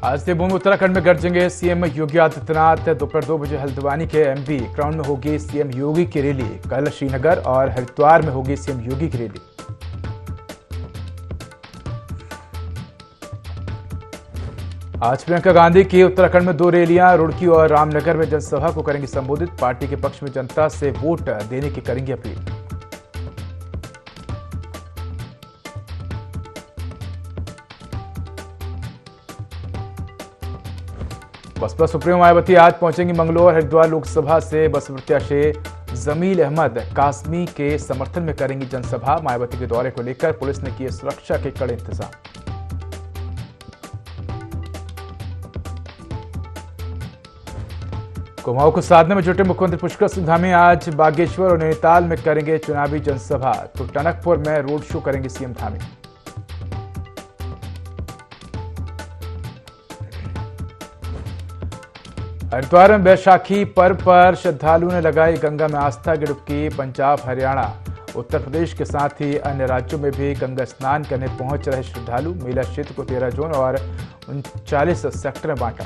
आज देवभूमि उत्तराखंड में गरजेंगे सीएम योगी आदित्यनाथ। दोपहर 2 बजे हल्द्वानी के एमपी ग्राउंड में होगी सीएम योगी की रैली। कल श्रीनगर और हरिद्वार में होगी सीएम योगी की रैली। आज प्रियंका गांधी की उत्तराखंड में 2 रैलियां। रुड़की और रामनगर में जनसभा को करेंगी संबोधित। पार्टी के पक्ष में जनता से वोट देने की करेंगी अपील। बसपा सुप्रीमो मायावती आज पहुंचेंगी मंगलौर। हरिद्वार लोकसभा से बसपा प्रत्याशी जमील अहमद कासमी के समर्थन में करेंगी जनसभा। मायावती के दौरे को लेकर पुलिस ने किए सुरक्षा के कड़े इंतजाम। कुमाऊं को साधने में जुटे मुख्यमंत्री पुष्कर सिंह धामी आज बागेश्वर और नैनीताल में करेंगे चुनावी जनसभा। तो टनकपुर में रोड शो करेंगे सीएम धामी। हरिद्वार में बैसाखी पर्व पर श्रद्धालुओं ने लगाई गंगा में आस्था की डुबकी। पंजाब, हरियाणा, उत्तर प्रदेश के साथ ही अन्य राज्यों में भी गंगा स्नान करने पहुंच रहे श्रद्धालु। मेला क्षेत्र को 13 जोन और 39 सेक्टर में बांटा।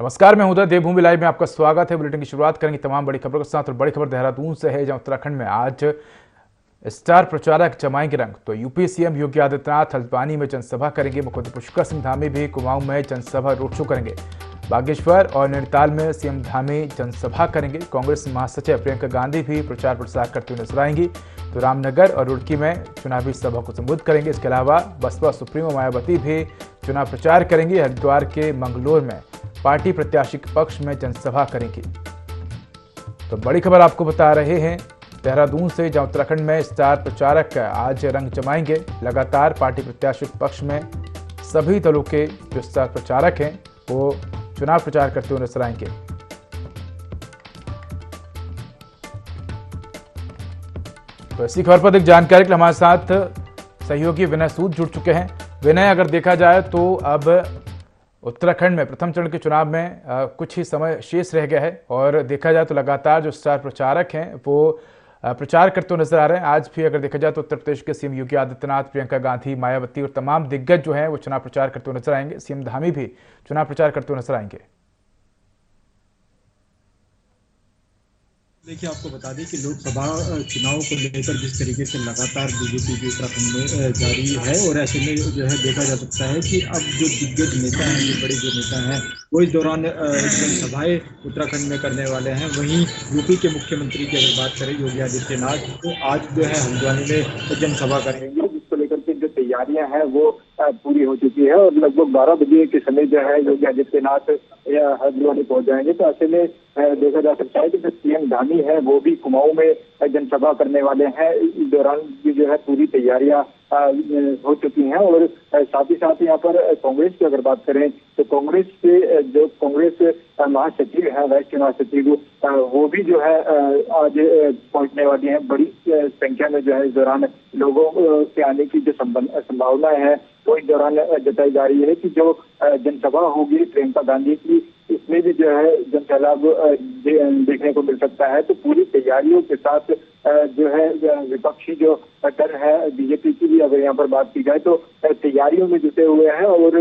नमस्कार, मैं उदय। देवभूमि लाइव में आपका स्वागत है। बुलेटिन की शुरुआत करेंगे तमाम बड़ी खबरों के साथ और बड़ी खबर देहरादून से है, जहां उत्तराखंड में आज स्टार प्रचारक जमाएंगे रंग। तो यूपी सीएम योगी आदित्यनाथ हल्द्वानी में जनसभा करेंगे। मुख्यमंत्री पुष्कर सिंह धामी भी कुमाऊं में जनसभा रोड शो करेंगे। बागेश्वर और नैनीताल में सीएम धामी जनसभा करेंगे। कांग्रेस महासचिव प्रियंका गांधी भी प्रचार प्रसार करते हुए नजर आएंगी। तो रामनगर और रुड़की में चुनावी सभा को संबोधित करेंगे। इसके अलावा बसपा सुप्रीमो मायावती भी चुनाव प्रचार करेंगी। हरिद्वार के मंगलौर में पार्टी प्रत्याशी के पक्ष में जनसभा करेंगी। तो बड़ी खबर आपको बता रहे हैं देहरादून से, जहां उत्तराखंड में स्टार प्रचारक आज रंग जमाएंगे। लगातार पार्टी प्रत्याशी के पक्ष में सभी दलों के जो स्टार प्रचारक हैं वो चुनाव प्रचार करते हुए नजर आएंगे। तो इसी खबर पर अधिक जानकारी के लिए हमारे साथ सहयोगी विनय सूद जुड़ चुके हैं। विनय, अगर देखा जाए तो अब उत्तराखंड में प्रथम चरण के चुनाव में कुछ ही समय शेष रह गया है और देखा जाए तो लगातार जो स्टार प्रचारक हैं वो प्रचार करते हुए नजर आ रहे हैं। आज भी अगर देखा जाए तो उत्तर प्रदेश के सीएम योगी आदित्यनाथ, प्रियंका गांधी, मायावती और तमाम दिग्गज जो हैं वो चुनाव प्रचार करते हुए नजर आएंगे। सीएम धामी भी चुनाव प्रचार करते हुए नजर आएंगे। देखिए, आपको बता दें कि लोकसभा चुनाव को लेकर जिस तरीके से लगातार बीजेपी भी उत्तराखंड में जारी है और ऐसे में जो है देखा जा सकता है कि अब जो दिग्गज नेता हैं, जो बड़े जो नेता हैं वो इस दौरान जनसभाएं उत्तराखंड में करने वाले हैं। वहीं यूपी के मुख्यमंत्री की अगर बात करें योगी आदित्यनाथ, तो आज जो है हल्द्वानी में जनसभा करेंगे, जिसको लेकर के जो तैयारियां हैं वो पूरी हो चुकी है और लगभग 12 बजे के समय जो है योगी आदित्यनाथ हल्द्वानी पहुंच जाएंगे। तो ऐसे में देखा जा सकता है कि जो सीएम धामी है वो भी कुमाऊं में जनसभा करने वाले हैं। इस दौरान भी जो है पूरी तैयारियां हो चुकी हैं और साथ ही साथ यहाँ पर कांग्रेस की अगर बात करें तो कांग्रेस के जो कांग्रेस महासचिव है, वाइस महासचिव, वो भी जो है आज पहुंचने वाली हैं। बड़ी संख्या में जो है इस दौरान लोगों के आने की जो संभावनाएं है वो इस दौरान जताई जा रही है कि जो जनसभा होगी प्रियंका गांधी की, इसमें भी जो है जनसैलाब देखने को मिल सकता है। तो पूरी तैयारियों के साथ जो है विपक्षी जो डर है बीजेपी की भी अगर यहाँ पर बात की जाए तो तैयारियों में जुटे हुए हैं और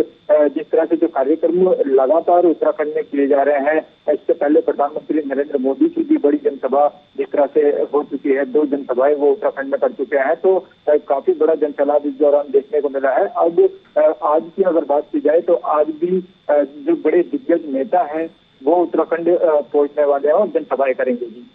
जिस तरह से जो कार्यक्रम लगातार उत्तराखंड में किए जा रहे हैं, इससे पहले प्रधानमंत्री नरेंद्र मोदी की भी बड़ी जनसभा जिस तरह से हो चुकी है, 2 जनसभाएं वो उत्तराखंड में कर चुके हैं। तो काफी बड़ा जनसैलाब इस दौरान देखने को मिला है। अब आज की अगर बात की जाए तो आज भी जो बड़े दिग्गज नेता हैं वो उत्तराखंड पहुंचने वाले हैं और जनसभाएं करेंगे। जी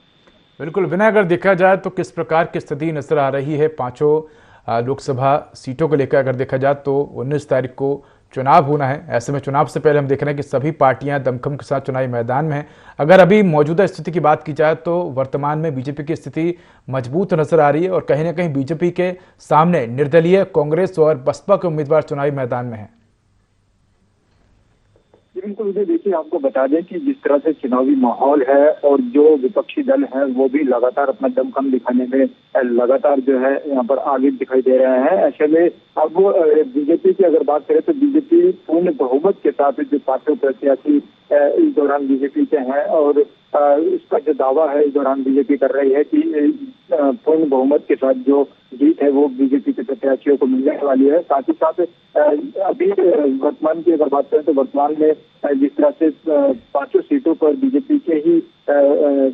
बिल्कुल विनय, अगर देखा जाए तो किस प्रकार की स्थिति नजर आ रही है पांचों लोकसभा सीटों को लेकर? अगर देखा जाए तो 19 तारीख को चुनाव होना है। ऐसे में चुनाव से पहले हम देख रहे हैं कि सभी पार्टियां दमखम के साथ चुनावी मैदान में हैं। अगर अभी मौजूदा स्थिति की बात की जाए तो वर्तमान में बीजेपी की स्थिति मजबूत नजर आ रही है और कहीं ना कहीं बीजेपी के सामने निर्दलीय कांग्रेस और बसपा के उम्मीदवार चुनावी मैदान में हैं। बिल्कुल, देखिए आपको बता दें कि जिस तरह से चुनावी माहौल है और जो विपक्षी दल है वो भी लगातार अपना दमखम दिखाने में लगातार जो है यहाँ पर आगे दिखाई दे रहे हैं। ऐसे में अब बीजेपी की अगर बात करें तो बीजेपी पूर्ण बहुमत के साथ जो पार्टी प्रत्याशी इस दौरान बीजेपी के हैं और इसका जो दावा है इस दौरान बीजेपी कर रही है कि पूर्ण बहुमत के साथ जो जीत है वो बीजेपी के प्रत्याशियों को मिलने वाली है। साथ ही साथ अभी वर्तमान की अगर बात करें तो वर्तमान में जिस तरह से 5 सीटों पर बीजेपी के ही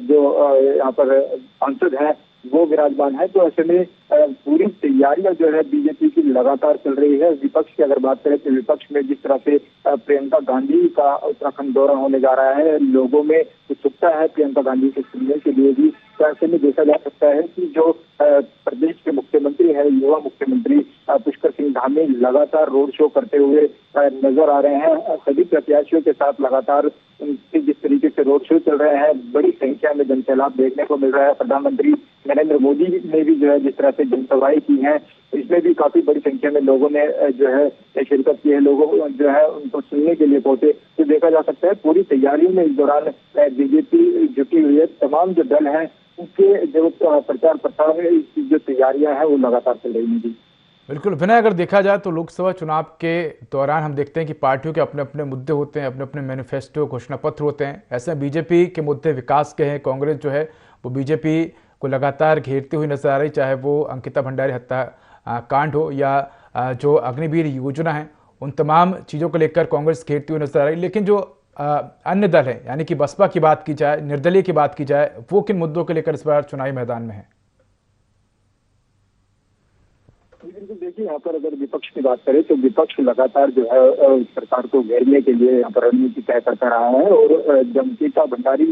जो यहाँ पर सांसद हैं वो विराजमान है, तो ऐसे में पूरी तैयारियां जो है बीजेपी की लगातार चल रही है। विपक्ष की अगर बात करें तो विपक्ष में जिस तरह से प्रियंका गांधी का उत्तराखंड दौरा होने जा रहा है, लोगों में उत्सुकता है प्रियंका गांधी से सुनने के लिए भी। तो ऐसे में देखा जा सकता है कि जो प्रदेश के मुख्यमंत्री है, युवा मुख्यमंत्री पुष्कर सिंह धामी लगातार रोड शो करते हुए नजर आ रहे हैं। सभी प्रत्याशियों के साथ लगातार उनके जिस तरीके से रोड शो चल रहे हैं, बड़ी संख्या में जनसैलाब देखने को मिल रहा है। प्रधानमंत्री नरेंद्र मोदी ने भी जो है जिस तरह से जनसभाएं की हैं, इसमें भी काफी बड़ी संख्या में लोगों ने जो है शिरकत की है, लोगों जो है उनको सुनने के लिए पहुंचे। तो देखा जा सकता है पूरी तैयारी में इस दौरान बीजेपी जुटी हुई है। तमाम जो दल हैं उनके जो प्रचार प्रसार की जो तैयारियां हैं वो लगातार चल रही हैं। बिल्कुल विनय, अगर देखा जाए तो लोकसभा चुनाव के दौरान हम देखते हैं कि पार्टियों के अपने अपने मुद्दे होते हैं, अपने अपने मैनिफेस्टो घोषणा पत्र होते हैं। ऐसे बीजेपी के मुद्दे विकास के हैं। कांग्रेस जो है वो बीजेपी को लगातार घेरती हुई नजर आ रही, चाहे वो अंकिता भंडारी हत्या कांड हो या जो अग्निवीर योजना है, उन तमाम चीज़ों को लेकर कांग्रेस घेरती हुई नजर आ रही। लेकिन जो अन्य दल है, यानी कि बसपा की बात की जाए, निर्दलीय की बात की जाए, वो किन मुद्दों को लेकर इस बार चुनावी मैदान में है? बिल्कुल, देखिए यहाँ पर अगर विपक्ष की बात करें तो विपक्ष लगातार जो है सरकार को घेरने के लिए यहाँ पर रणनीति तय करता रहा है। और अंकिता भंडारी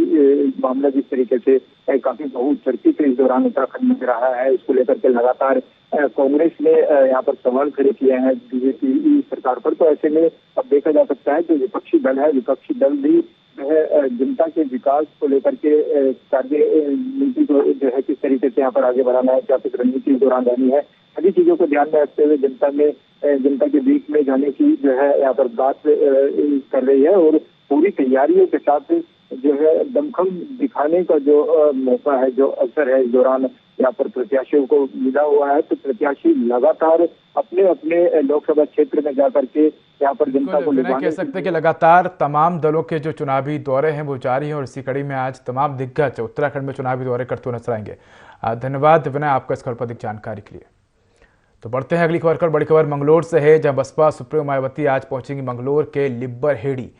मामला जिस तरीके से काफी बहुचर्चित इस दौरान उत्तराखंड में रहा है, उसको लेकर के लगातार कांग्रेस ने यहाँ पर सवाल खड़े किए हैं बीजेपी सरकार पर। तो ऐसे में अब देखा जा सकता है जो विपक्षी दल है, विपक्षी दल भी जो है जनता के विकास को लेकर के कार्य नीति को जो है किस तरीके से यहाँ पर आगे बढ़ाना है, क्या कुछ रणनीति इस दौरान रहनी है, सभी चीजों को ध्यान में रखते हुए जनता के बीच में जाने की जो है यहाँ पर बात कर रही है। और पूरी तैयारियों के साथ जो है दमखम दिखाने का जो मौका है, जो अवसर है इस दौरान यहाँ पर प्रत्याशियों को मिला हुआ है। तो प्रत्याशी लगातार अपने अपने लोकसभा क्षेत्र में जाकर के यहाँ पर जनता को कह सकते हैं कि लगातार तमाम दलों के जो चुनावी दौरे हैं वो जारी हैं और इसी कड़ी में आज तमाम दिग्गज उत्तराखंड में चुनावी दौरे करते हुए नजर आएंगे। धन्यवाद विनय आपका इस खबर पर अधिक जानकारी के लिए। तो बढ़ते हैं अगली खबर पर। बड़ी खबर मंगलोर से है, जहां बसपा सुप्रीमो मायावती आज पहुंचेंगी मंगलोर के लिब्बर हेड़ी।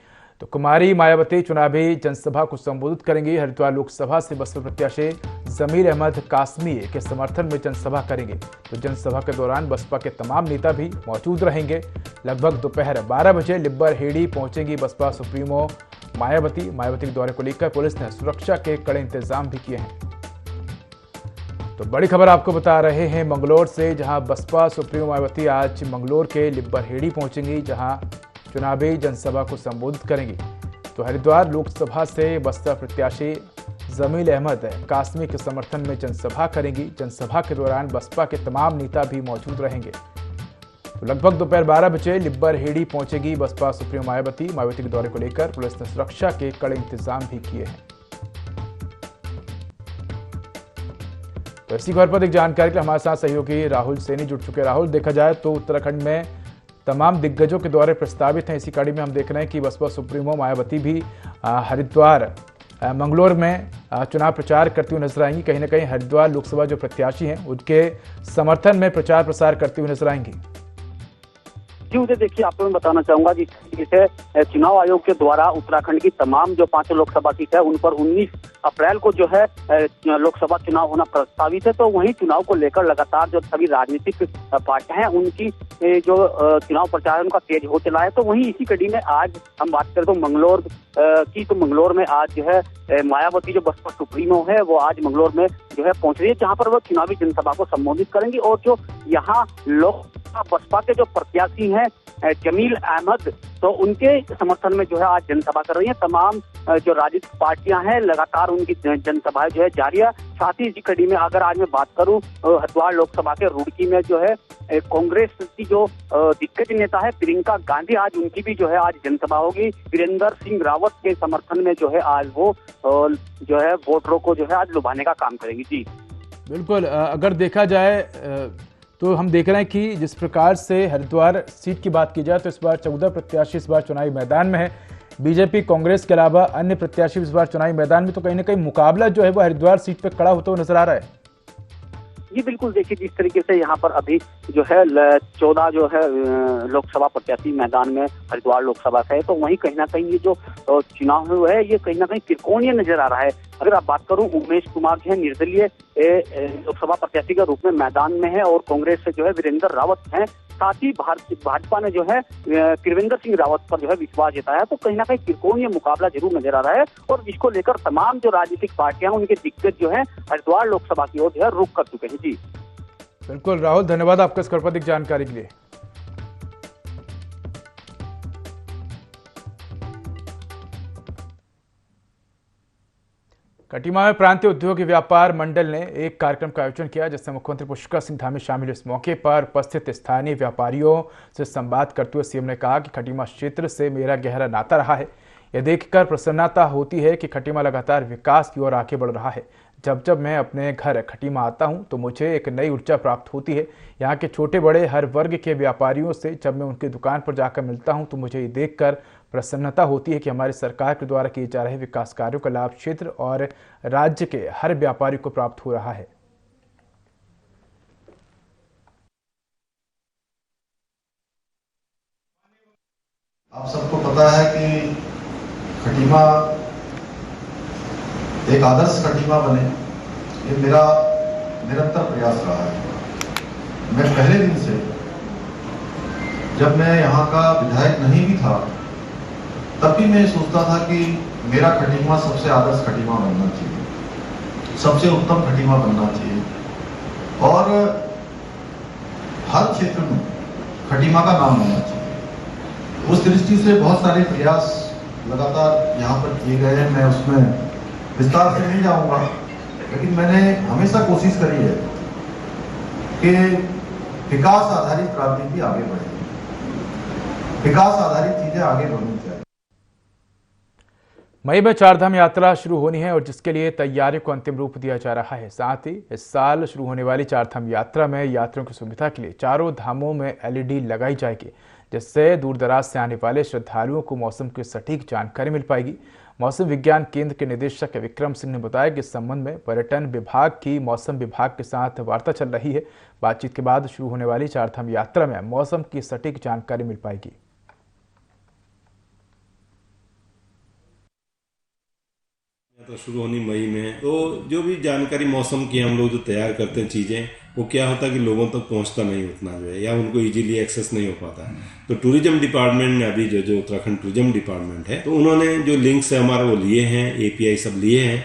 तो कुमारी मायावती चुनावी जनसभा को संबोधित करेंगी। हरिद्वार लोकसभा से बसपा प्रत्याशी जमीर अहमद कासमी के समर्थन में जनसभा करेंगे। तो जनसभा के दौरान बसपा के तमाम नेता भी मौजूद रहेंगे। लगभग दोपहर 12 बजे लिब्बर हेड़ी पहुंचेंगी बसपा सुप्रीमो मायावती। मायावती के दौरे को लेकर पुलिस ने सुरक्षा के कड़े इंतजाम भी किए हैं। तो बड़ी खबर आपको बता रहे हैं मंगलोर से, जहां बसपा सुप्रीमो मायावती आज मंगलोर के लिब्बर हेड़ी पहुंचेंगी, जहां चुनावी जनसभा को संबोधित करेंगी। तो हरिद्वार लोकसभा से बसपा प्रत्याशी जमीर अहमद कासमी के समर्थन में जनसभा करेंगी। जनसभा के दौरान बसपा के तमाम नेता भी मौजूद रहेंगे। तो लगभग दोपहर 12 बजे लिब्बर हेड़ी पहुंचेगी बसपा सुप्रीमो मायावती। मायावती के दौरे को लेकर पुलिस ने सुरक्षा के कड़े इंतजाम भी किए हैं। तो इसी खबर पर एक जानकारी के लिए हमारे साथ सहयोगी राहुल सैनी जुड़ चुके हैं। राहुल, देखा जाए तो उत्तराखंड में तमाम दिग्गजों के दौरे प्रस्तावित हैं। इसी कड़ी में हम देख रहे हैं कि बसपा सुप्रीमो मायावती भी हरिद्वार मंगलोर में चुनाव प्रचार करती हुई नजर आएंगी। कहीं ना कहीं हरिद्वार लोकसभा जो प्रत्याशी हैं उनके समर्थन में प्रचार प्रसार करती हुई नजर आएंगी। जी मुझे देखिए, आपको मैं बताना चाहूंगा जिस तरीके से चुनाव आयोग के द्वारा उत्तराखंड की तमाम जो 5 लोकसभा सीट है उन पर 19 अप्रैल को जो है लोकसभा चुनाव होना प्रस्तावित है। तो वहीं चुनाव को लेकर लगातार जो सभी राजनीतिक पार्टियां हैं उनकी जो चुनाव प्रचार उनका तेज हो चला है। तो वहीं इसी कड़ी में आज हम बात करें तो मंगलोर की, तो मंगलोर में आज जो है मायावती जो बसपा सुप्रीमो है वो आज मंगलोर में जो है पहुंच रही है, जहां पर वो चुनावी जनसभा को संबोधित करेंगी। और जो यहाँ बसपा के जो प्रत्याशी हैं जमीर अहमद, तो उनके समर्थन में जो है आज जनसभा कर रही है। तमाम जो राजनीतिक पार्टियां हैं लगातार उनकी जनसभाएं जो है जारी है। साथ ही इसी कड़ी में अगर आज मैं बात करूं हरिद्वार लोकसभा के रुड़की में जो है कांग्रेस की जो दिग्गज नेता है प्रियंका गांधी, आज उनकी भी जो है आज जनसभा होगी। वीरेंद्र सिंह रावत के समर्थन में जो है आज वो जो है वोटरों को जो है आज लुभाने का काम करेंगी। जी बिल्कुल, अगर देखा जाए तो हम देख रहे हैं कि जिस प्रकार से हरिद्वार सीट की बात की जाए तो इस बार 14 प्रत्याशी इस बार चुनावी मैदान में है। बीजेपी कांग्रेस के अलावा अन्य प्रत्याशी इस बार चुनावी मैदान में, तो कहीं ना कहीं मुकाबला जो है वो हरिद्वार सीट पर खड़ा होता हुआ नजर आ रहा है। जी बिल्कुल, देखिए जिस तरीके से यहाँ पर अभी जो है 14 जो है लोकसभा प्रत्याशी मैदान में हरिद्वार लोकसभा का है, तो वहीं कहीं ना कहीं ये जो चुनाव है ये कहीं ना कहीं त्रिकोणीय नजर आ रहा है। अगर आप बात करूं, उमेश कुमार जो है निर्दलीय लोकसभा प्रत्याशी के रूप में मैदान में है और कांग्रेस से जो है वीरेंद्र रावत हैं। साथ ही भाजपा ने जो है त्रिवेंद्र सिंह रावत पर जो है विश्वास जताया। तो कहीं ना कहीं त्रिकोणीय मुकाबला जरूर नजर आ रहा है और इसको लेकर तमाम जो राजनीतिक पार्टियां उनके दिग्गज जो है हरिद्वार लोकसभा की ओर जो है रुख कर चुके हैं। जी बिल्कुल राहुल, धन्यवाद आपका इस अधिक जानकारी के लिए। कटिमा में प्रांतीय उद्योग व्यापार मंडल ने एक कार्यक्रम का आयोजन किया जिसमें मुख्यमंत्री पुष्कर सिंह धामी शामिल। इस मौके पर उपस्थित स्थानीय व्यापारियों से संवाद करते हुए सीएम ने कहा कि खटीमा क्षेत्र से मेरा गहरा नाता रहा है। यह देखकर प्रसन्नता होती है कि खटीमा लगातार विकास की ओर आगे बढ़ रहा है। जब जब मैं अपने घर खटीमा आता हूं तो मुझे एक नई ऊर्जा प्राप्त होती है। यहाँ के छोटे बड़े हर वर्ग के व्यापारियों से जब मैं उनकी दुकान पर जाकर मिलता हूं तो मुझे ये देखकर प्रसन्नता होती है कि हमारी सरकार के द्वारा किए जा रहे विकास कार्यों का लाभ क्षेत्र और राज्य के हर व्यापारी को प्राप्त हो रहा है। आप सबको पता है कि खटीमा एक आदर्श खटीमा बने, ये मेरा निरंतर प्रयास रहा है। मैं पहले दिन से, जब मैं यहाँ का विधायक नहीं भी था, तब भी मैं सोचता था कि मेरा खटीमा सबसे आदर्श खटीमा बनना चाहिए, सबसे उत्तम खटीमा बनना चाहिए और हर क्षेत्र में खटीमा का नाम होना चाहिए। उस दृष्टि से बहुत सारे प्रयास लगातार यहाँ पर किए गए हैं। मैं उसमें विस्तार से नहीं जाऊंगा, लेकिन मैंने हमेशा कोशिश करी है कि विकास आधारित राजनीति आगे बढ़े, विकास आधारित चीजें आगे बढ़नी चाहिए। मई में चारधाम यात्रा शुरू होनी है और जिसके लिए तैयारियों को अंतिम रूप दिया जा रहा है। साथ ही इस साल शुरू होने वाली चारधाम यात्रा में यात्रियों की सुविधा के लिए चारों धामों में एलईडी लगाई जाएगी, जिससे दूर दराज से आने वाले श्रद्धालुओं को मौसम की सटीक जानकारी मिल पाएगी। मौसम विज्ञान केंद्र के निदेशक विक्रम सिंह ने बताया कि इस संबंध में पर्यटन विभाग की मौसम विभाग के साथ वार्ता चल रही है। बातचीत के बाद शुरू होने वाली चारधाम यात्रा में मौसम की सटीक जानकारी मिल पाएगी। तो शुरू होनी मई में, तो जो भी जानकारी मौसम की हम लोग जो तैयार करते हैं चीज़ें, वो क्या होता है कि लोगों तक पहुंचता नहीं उतना जो है, या उनको इजीली एक्सेस नहीं हो पाता है। तो टूरिज्म डिपार्टमेंट ने अभी जो उत्तराखंड टूरिज्म डिपार्टमेंट है, तो उन्होंने जो लिंक्स है हमारा वो लिए हैं, एपीआई सब लिए हैं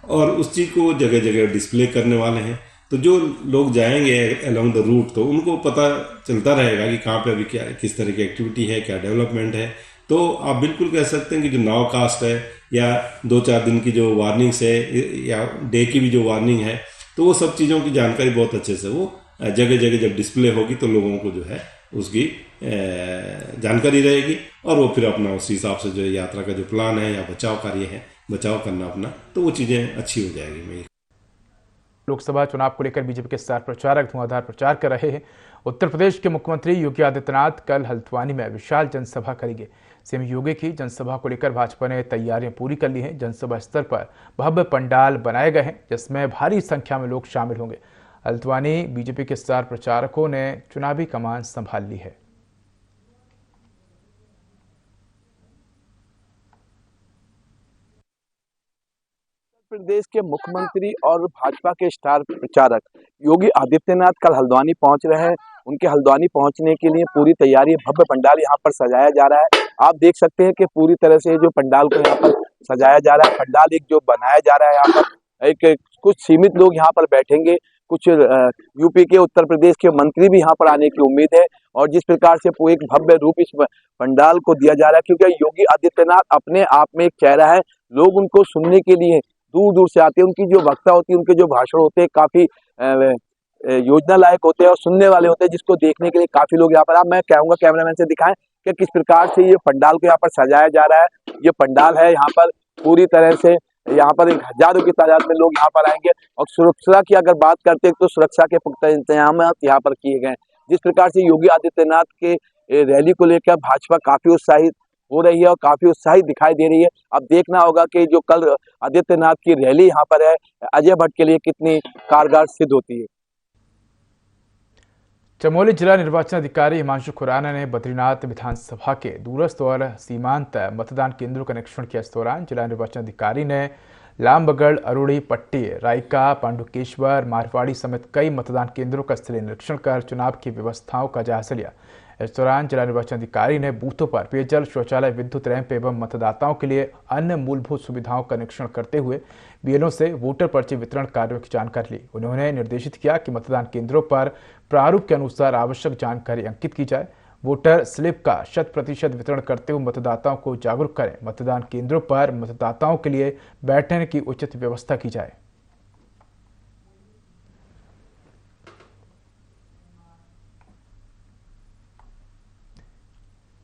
और उस चीज़ को जगह जगह डिस्प्ले करने वाले हैं। तो जो लोग जाएंगे अलोंग द रूट तो उनको पता चलता रहेगा कि कहाँ पे अभी क्या किस तरह की एक्टिविटी है, क्या डेवलपमेंट है। तो आप बिल्कुल कह सकते हैं कि जो नाव कास्ट है या 2-4 दिन की जो वार्निंग्स है या डे की भी जो वार्निंग है, तो वो सब चीज़ों की जानकारी बहुत अच्छे से वो जगह जगह जब डिस्प्ले होगी तो लोगों को जो है उसकी जानकारी रहेगी और वो फिर अपना उस हिसाब से जो यात्रा का जो प्लान है या बचाव कार्य है, बचाव करना अपना, तो वो चीज़ें अच्छी हो जाएगी। लोकसभा चुनाव को लेकर बीजेपी के स्टार प्रचारक धुआंधार प्रचार कर रहे हैं। उत्तर प्रदेश के मुख्यमंत्री योगी आदित्यनाथ कल हल्द्वानी में विशाल जनसभा करेंगे। सीएम योगी की जनसभा को लेकर भाजपा ने तैयारियां पूरी कर ली हैं। जनसभा स्तर पर भव्य पंडाल बनाए गए हैं जिसमें भारी संख्या में लोग शामिल होंगे। हल्द्वानी बीजेपी के स्टार प्रचारकों ने चुनावी कमान संभाल ली है। प्रदेश के मुख्यमंत्री और भाजपा के स्टार प्रचारक योगी आदित्यनाथ कल हल्द्वानी पहुंच रहे हैं। उनके हल्द्वानी पहुंचने के लिए पूरी तैयारी, भव्य पंडाल यहां पर सजाया जा रहा है। आप देख सकते हैं कि पूरी तरह से जो पंडाल को यहां पर सजाया जा रहा है, पंडाल एक जो बनाया जा रहा है, यहाँ पर एक कुछ सीमित लोग यहाँ पर बैठेंगे। कुछ यूपी के, उत्तर प्रदेश के मंत्री भी यहाँ पर आने की उम्मीद है। और जिस प्रकार से एक भव्य रूप इस पंडाल को दिया जा रहा है, क्योंकि योगी आदित्यनाथ अपने आप में एक चेहरा है, लोग उनको सुनने के लिए दूर दूर से आते हैं। उनकी जो वक्ता होती है, उनके जो भाषण होते हैं, काफी योजना लायक होते हैं और सुनने वाले होते हैं, जिसको देखने के लिए काफी लोग यहाँ पर। अब मैं कहूँगा कैमरामैन से दिखाएं कि किस प्रकार से ये पंडाल को यहाँ पर सजाया जा रहा है। ये पंडाल है, यहाँ पर पूरी तरह से यहाँ पर 1000 की तादाद में लोग यहाँ पर आएंगे। और सुरक्षा की अगर बात करते हैं तो सुरक्षा के पुख्ता इंतजाम यहाँ पर किए गए हैं। जिस प्रकार से योगी आदित्यनाथ के रैली को लेकर भाजपा काफी उत्साहित हो रही है और काफी उत्साहित दिखाई दे रही है। अब देखना होगा कि जो कल आदित्यनाथ की रैली यहाँ पर है, अजय भट्ट के लिए कितनी कारगर सिद्ध होती है। चमोली जिला निर्वाचन अधिकारी हिमांशु खुराना ने बद्रीनाथ विधानसभा के दूरस्थ और सीमांत मतदान केंद्रों का निरीक्षण किया। इस दौरान जिला निर्वाचन अधिकारी ने लामबगड़, अरुड़ी, पट्टी, रायका, पांडुकेश्वर, मारवाड़ी समेत कई मतदान केंद्रों का स्थलीय निरीक्षण कर चुनाव की व्यवस्थाओं का जायजा लिया। इस दौरान जिला निर्वाचन अधिकारी ने बूथों पर पेयजल, शौचालय, विद्युत रैंप एवं मतदाताओं के लिए अन्य मूलभूत सुविधाओं का निरीक्षण करते हुए बीएलओ से वोटर पर्ची वितरण कार्यों की जानकारी ली। उन्होंने निर्देशित किया कि मतदान केंद्रों पर प्रारूप के अनुसार आवश्यक जानकारी अंकित की जाए। वोटर स्लिप का 100% वितरण करते हुए मतदाताओं को जागरूक करें। मतदान केंद्रों पर मतदाताओं के लिए बैठने की उचित व्यवस्था की जाए।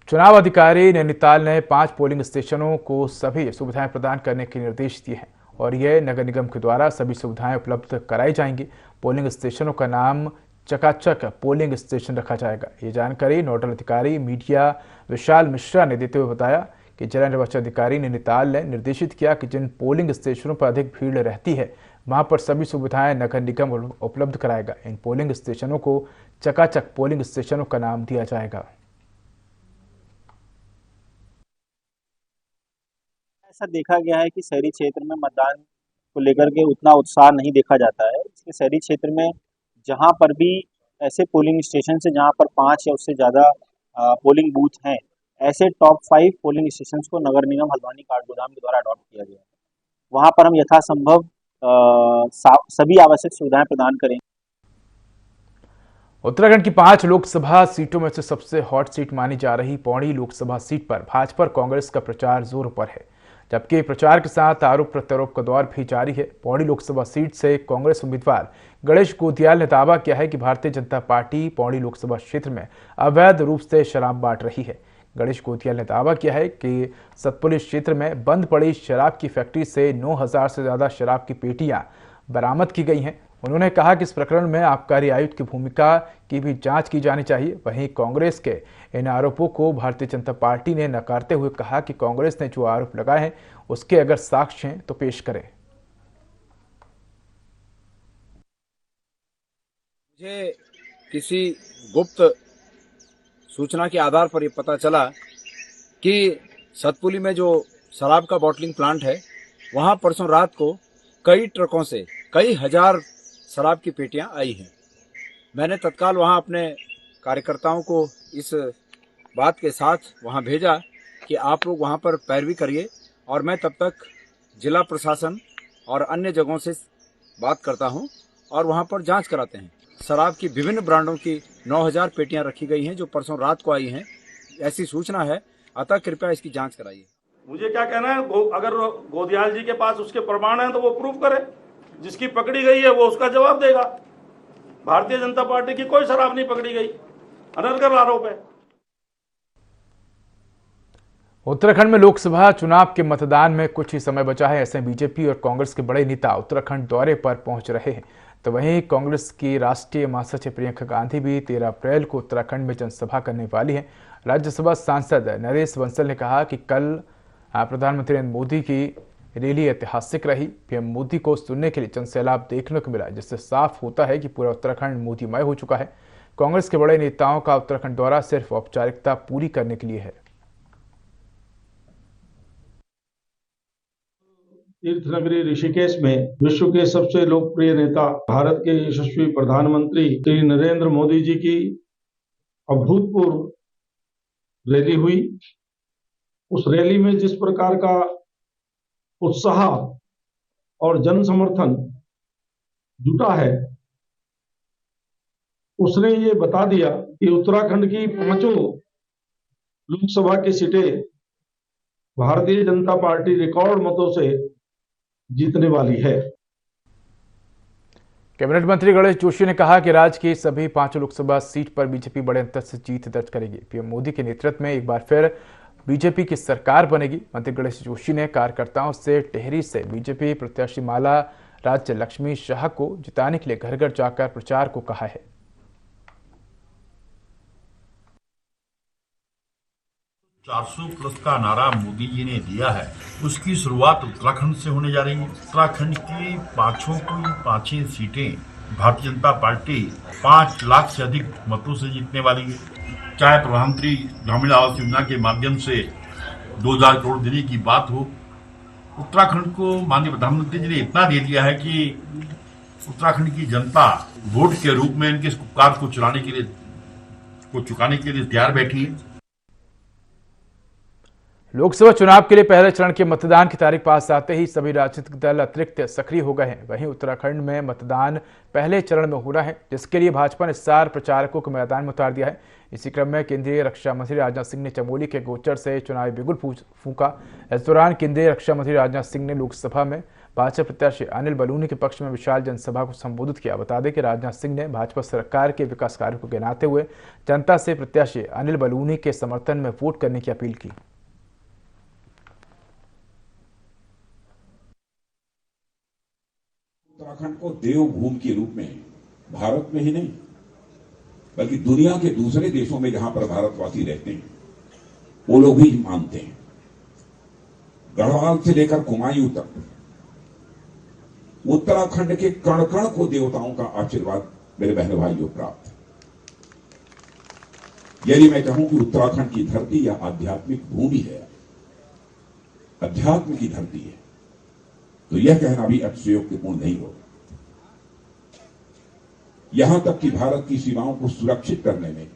चुनाव अधिकारी नैनीताल ने 5 पोलिंग स्टेशनों को सभी सुविधाएं प्रदान करने के निर्देश दिए हैं और यह नगर निगम के द्वारा सभी सुविधाएं उपलब्ध कराई जाएंगी। पोलिंग स्टेशनों का नाम चकाचक पोलिंग स्टेशन रखा जाएगा। ये जानकारी नोडल अधिकारी मीडिया विशाल मिश्रा ने देते हुए बताया कि जिला निर्वाचन अधिकारी नैनीताल ने निर्देशित किया कि जिन पोलिंग स्टेशनों पर अधिक भीड़ रहती है वहां पर सभी सुविधाएं नगर निगम उपलब्ध कराएगा। इन पोलिंग स्टेशनों को चकाचक पोलिंग स्टेशनों का नाम दिया जाएगा। ऐसा देखा गया है कि शहरी क्षेत्र में मतदान को लेकर के उतना उत्साह नहीं देखा जाता है। इसके शहरी क्षेत्र में जहां पर भी ऐसे पोलिंग स्टेशन है जहां पर 5 या उससे ज़्यादा पोलिंग बूथ हैं, ऐसे टॉप 5 पोलिंग स्टेशन को नगर निगम हल्द्वानी काठगोदाम के द्वारा अडॉप्ट किया गया है। वहां पर हम यथासंभव सभी आवश्यक सुविधाएं प्रदान करेंगे। उत्तराखंड की 5 लोकसभा सीटों में से सबसे हॉट सीट मानी जा रही पौड़ी लोकसभा सीट पर भाजपा और कांग्रेस का प्रचार जोरों पर है, जबकि प्रचार के साथ आरोप प्रत्यारोप का दौर भी जारी है। पौड़ी लोकसभा सीट से कांग्रेस उम्मीदवार गणेश गोदियाल ने दावा किया है कि भारतीय जनता पार्टी पौड़ी लोकसभा क्षेत्र में अवैध रूप से शराब बांट रही है। गणेश गोदियाल ने दावा किया है कि सतपुली क्षेत्र में बंद पड़ी शराब की फैक्ट्री से 9000 से ज्यादा शराब की पेटियां बरामद की गई हैं। उन्होंने कहा कि इस प्रकरण में आबकारी आयुक्त की भूमिका की भी जांच की जानी चाहिए। वहीं कांग्रेस के इन आरोपों को भारतीय जनता पार्टी ने नकारते हुए कहा कि कांग्रेस ने जो आरोप लगाए हैं उसके अगर साक्ष्य हैं तो पेश करें। मुझे किसी गुप्त सूचना के आधार पर यह पता चला कि सतपुली में जो शराब का बॉटलिंग प्लांट है वहां परसों रात को कई ट्रकों से कई हजार शराब की पेटियां आई हैं। मैंने तत्काल वहां अपने कार्यकर्ताओं को इस बात के साथ वहां भेजा कि आप लोग वहां पर पैरवी करिए और मैं तब तक जिला प्रशासन और अन्य जगहों से बात करता हूं और वहां पर जांच कराते हैं। शराब की विभिन्न ब्रांडों की 9000 पेटियां रखी गई हैं जो परसों रात को आई हैं, ऐसी सूचना है। अतः कृपया इसकी जांच कराइए। मुझे क्या कहना है, अगर गोदियाल जी के पास उसके प्रमाण है तो वो प्रूफ करे। जिसकी पकड़ी गई है वो उसका जवाब देगा। भारतीय जनता पार्टी की कोई शराब नहीं पकड़ी गई, अनर्गल आरोप है। उत्तराखंड में लोकसभा चुनाव के मतदान में कुछ ही समय बचा है। ऐसे बीजेपी और कांग्रेस के बड़े नेता उत्तराखंड दौरे पर पहुंच रहे हैं। तो वहीं कांग्रेस की राष्ट्रीय महासचिव प्रियंका गांधी भी 13 अप्रैल को उत्तराखंड में जनसभा करने वाली हैं। राज्यसभा सांसद नरेश बंसल ने कहा कि कल प्रधानमंत्री नरेंद्र मोदी की रैली ऐतिहासिक रही। पीएम मोदी को सुनने के लिए जनसैलाब देखने को मिला, जिससे साफ होता है कि पूरा उत्तराखंड मोदीमय हो चुका है। कांग्रेस के बड़े नेताओं का उत्तराखंड दौरा सिर्फ औपचारिकता पूरी करने के लिए है। तीर्थ नगरी ऋषिकेश में विश्व के सबसे लोकप्रिय नेता भारत के यशस्वी प्रधानमंत्री श्री नरेंद्र मोदी जी की अभूतपूर्व रैली हुई। उस रैली में जिस प्रकार का उत्साह और जन समर्थन जुटा है, उसने ये बता दिया कि उत्तराखंड की 5 लोकसभा की सीटें भारतीय जनता पार्टी रिकॉर्ड मतों से जीतने वाली है। कैबिनेट मंत्री गणेश जोशी ने कहा कि राज्य की सभी 5 लोकसभा सीट पर बीजेपी बड़े अंतर से जीत दर्ज करेगी। पीएम मोदी के नेतृत्व में एक बार फिर बीजेपी की सरकार बनेगी। मंत्री गणेश जोशी ने कार्यकर्ताओं से टिहरी से बीजेपी प्रत्याशी माला राज्य लक्ष्मी शाह को जिताने के लिए घर घर जाकर प्रचार को कहा है। 400+ का नारा मोदी जी ने दिया है, उसकी शुरुआत उत्तराखंड से होने जा रही है। उत्तराखंड की 5 सीटें भारतीय जनता पार्टी 5 लाख से अधिक मतों से जीतने वाली है। चाहे प्रधानमंत्री ग्रामीण आवास योजना के माध्यम से 2000 करोड़ देने की बात हो, उत्तराखंड को माननीय प्रधानमंत्री जी ने इतना दे दिया है कि उत्तराखंड की जनता वोट के रूप में इनके इस उपकार को चुकाने के लिए तैयार बैठी है। लोकसभा चुनाव के लिए पहले चरण के मतदान की तारीख पास आते ही सभी राजनीतिक दल अतिरिक्त सक्रिय हो गए हैं। वहीं उत्तराखंड में मतदान पहले चरण में हो रहा है, जिसके लिए भाजपा ने स्टार प्रचारकों को मैदान में उतार दिया है। इसी क्रम में केंद्रीय रक्षा मंत्री राजनाथ सिंह ने चमोली के गोचर से चुनावी बिगुल फूंका। इस दौरान केंद्रीय रक्षा मंत्री राजनाथ सिंह ने लोकसभा में भाजपा प्रत्याशी अनिल बलूनी के पक्ष में विशाल जनसभा को संबोधित किया। बता दें कि राजनाथ सिंह ने भाजपा सरकार के विकास कार्यों को गिनाते हुए जनता से प्रत्याशी अनिल बलूनी के समर्थन में वोट करने की अपील की। उत्तराखंड को देवभूमि के रूप में भारत में ही नहीं बल्कि दुनिया के दूसरे देशों में जहां पर भारतवासी रहते हैं वो लोग भी मानते हैं। गढ़वाल से लेकर कुमायूं तक उत्तराखंड के कण कण को देवताओं का आशीर्वाद मेरे बहन भाइयों प्राप्त है। यदि मैं कहूं कि उत्तराखंड की धरती या आध्यात्मिक भूमि है, अध्यात्म की धरती है, तो यह कहना भी अतिशयोक्तिपूर्ण नहीं होगा। यहां तक कि भारत की सीमाओं को सुरक्षित करने में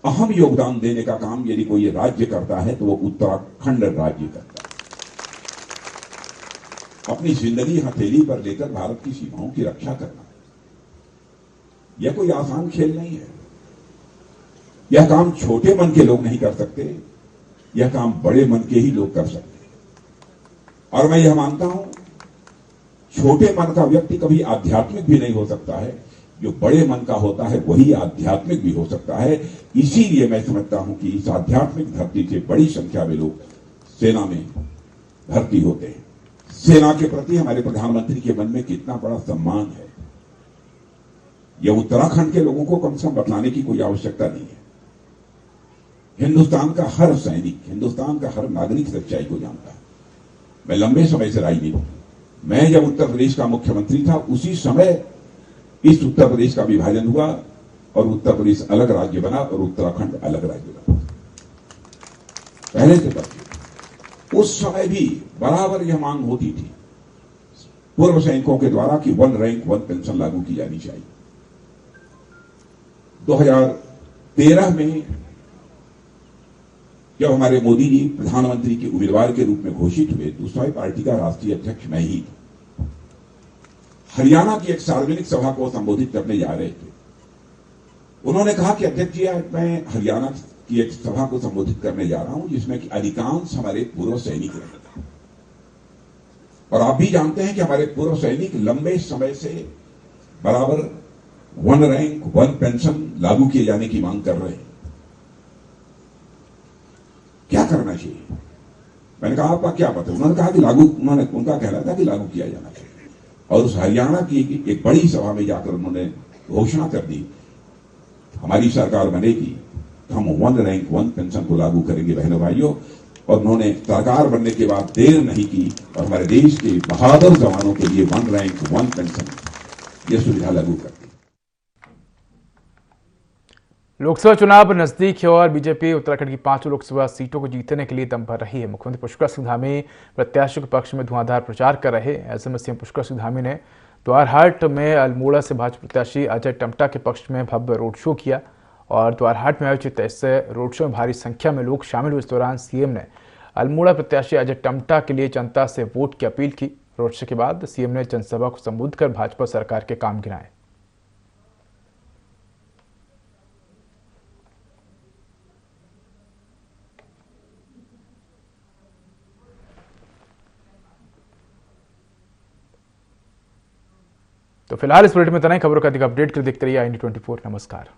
अहम योगदान देने का काम यदि कोई राज्य करता है तो वो उत्तराखंड राज्य करता है। अपनी जिंदगी हथेली पर लेकर भारत की सीमाओं की रक्षा करना यह कोई आसान खेल नहीं है। यह काम छोटे मन के लोग नहीं कर सकते, यह काम बड़े मन के ही लोग कर सकते। और मैं यह मानता हूं छोटे मन का व्यक्ति कभी आध्यात्मिक भी नहीं हो सकता है, जो बड़े मन का होता है वही आध्यात्मिक भी हो सकता है। इसीलिए मैं समझता हूं कि इस आध्यात्मिक धरती से बड़ी संख्या में लोग सेना में भर्ती होते हैं। सेना के प्रति हमारे प्रधानमंत्री के मन में कितना बड़ा सम्मान है, यह उत्तराखंड के लोगों को कम से कम बतलाने की कोई आवश्यकता नहीं है। हिंदुस्तान का हर सैनिक, हिंदुस्तान का हर नागरिक सच्चाई को जानता है। मैं लंबे समय से राजनीति हूं। मैं जब उत्तर प्रदेश का मुख्यमंत्री था उसी समय इस उत्तर प्रदेश का विभाजन हुआ और उत्तर प्रदेश अलग राज्य बना और उत्तराखंड अलग राज्य बना। पहले से पहले उस समय भी बराबर यह मांग होती थी पूर्व सैनिकों के द्वारा कि 1 रैंक 1 पेंशन लागू की जानी चाहिए। 2013 में जब हमारे मोदी जी प्रधानमंत्री के उम्मीदवार के रूप में घोषित हुए तो उस समय पार्टी का राष्ट्रीय अध्यक्ष मैं ही था। हरियाणा की एक सार्वजनिक सभा को संबोधित करने जा रहे थे। उन्होंने कहा कि अध्यक्ष जी मैं हरियाणा की एक सभा को संबोधित करने जा रहा हूं जिसमें कि अधिकांश हमारे पूर्व सैनिक रहते हैं और आप भी जानते हैं कि हमारे पूर्व सैनिक लंबे समय से बराबर 1 रैंक 1 पेंशन लागू किए जाने की मांग कर रहे हैं। क्या करना चाहिए? मैंने कहा आपका क्या मत है? उन्होंने कहा कि उनका कहना था कि लागू किया जाना चाहिए और उस हरियाणा की एक बड़ी सभा में जाकर उन्होंने घोषणा कर दी हमारी सरकार बनेगी तो हम 1 रैंक 1 पेंशन को लागू करेंगे बहनों भाइयों। और उन्होंने सरकार बनने के बाद देर नहीं की और हमारे देश के बहादुर जवानों के लिए 1 रैंक 1 पेंशन यह सुविधा लागू कर दी। लोकसभा चुनाव नजदीक है और बीजेपी उत्तराखंड की 5 लोकसभा सीटों को जीतने के लिए दम भर रही है। मुख्यमंत्री पुष्कर सिंह धामी प्रत्याशियों के पक्ष में धुआंधार प्रचार कर रहे हैं। ऐसे में सीएम पुष्कर सिंह धामी ने द्वारहाट में अल्मोड़ा से भाजपा प्रत्याशी अजय टम्टा के पक्ष में भव्य रोड शो किया और द्वारहाट में आयोजित इस रोड शो में भारी संख्या में लोग शामिल हुए। इस दौरान सीएम ने अल्मोड़ा प्रत्याशी अजय टम्टा के लिए जनता से वोट की अपील की। रोड शो के बाद सीएम ने जनसभा को संबोधित कर भाजपा सरकार के काम गिनाए। तो फिलहाल इस बुलेटिन में इतना ही। खबरों का अधिक अपडेट कर देखते रहिए IND24। नमस्कार।